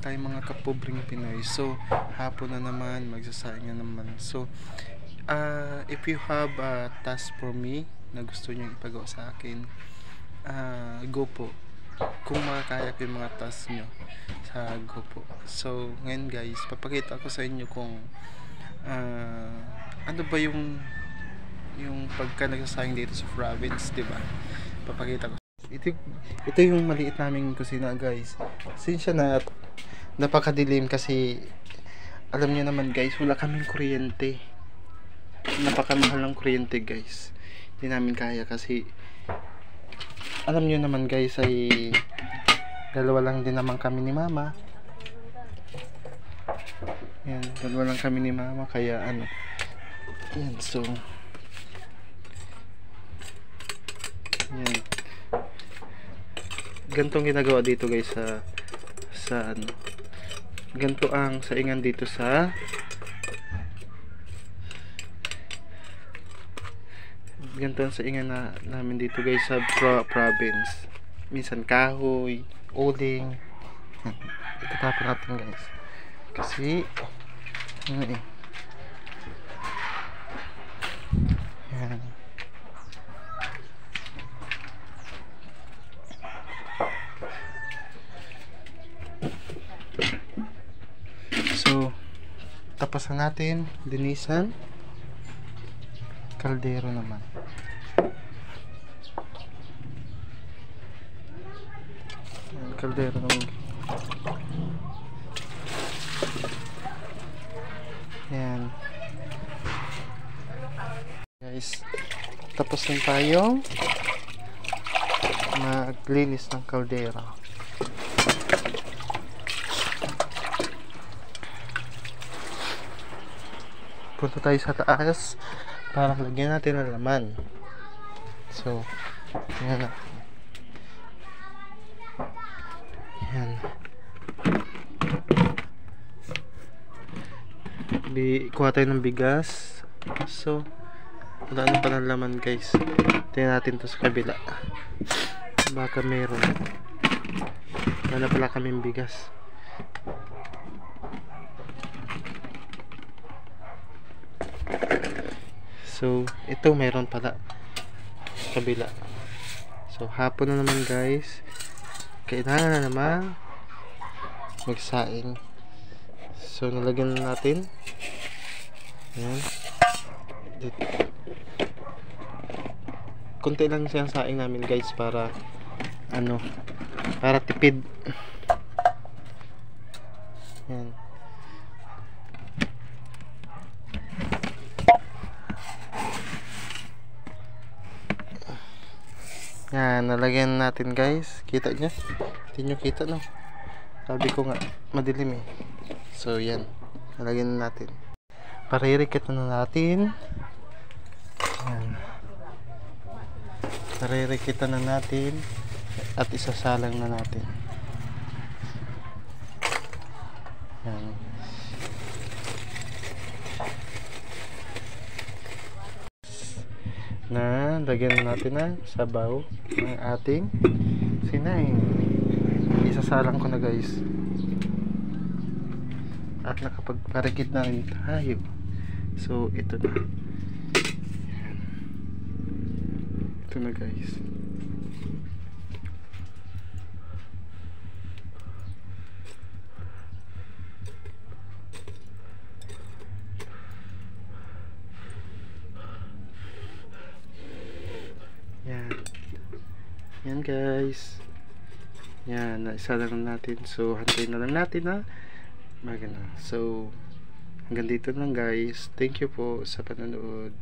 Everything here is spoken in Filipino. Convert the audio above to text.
tayong mga kapobreng Pinoy. So, hapon na naman, magsasaing na naman. So, if you have a task for me na gusto nyo ipagawa sa akin, go po. Kung makakaya ko yung mga task nyo, go po. So, ngayon guys, papakita ko sa inyo kung ano ba yung pagka nagsasayang dito sa province, diba? Papakita ko. Ito yung maliit naming kusina guys. Sinsya na napakadilim kasi alam niyo naman guys, wala kaming kuryente. Napakamahal ng kuryente guys. Hindi namin kaya kasi alam niyo naman guys, ay dalawa lang din naman kami ni mama. Yan, dalawa lang kami ni mama, kaya ano. Yan, so yan. Gantong ginagawa dito guys sa ano. Ganto ang saingan dito sa ganto ang saingan namin dito guys sa province. Minsan kahoy, uling. Itatapon natin guys. Kasi ano eh. Yan. So, tapos na natin, linisan. Kaldero naman. Ayan, kaldero naman. Ayan. Guys, tapos na tayong maglinis ng kaldero. Punta tayo sa taas para lagyan natin ng laman. So, yan na. Yan. Kuha tayo ng bigas. So, wala na pa ng laman guys. Tingnan natin to sa kabila. Baka meron. Wala pala kaming bigas. So, ito mayroon pala sa kabila. So, hapon na naman guys. Kailangan na naman magsaing. So, nalagyan na natin. Ayan. Dito. Kunti lang siyang saing namin guys para ano, para tipid. Ayan. Yan, nalagyan natin guys. Kita nyo? Hindi nyo kita no? Sabi ko nga, madilim eh. So yan, nalagyan na natin. Paririkit na natin. Yan. Paririkit na natin. At isasalang na natin. Yan. Na lagyan natin na sabaw ng ating sinaing. Isasalang ko na guys. At nakapagparikit na rin tayo. So ito na. Ito na guys. Yan guys. Yan, naisa lang natin. So, hantayin na lang natin na magana. So, hanggang dito lang guys. Thank you po sa panonood.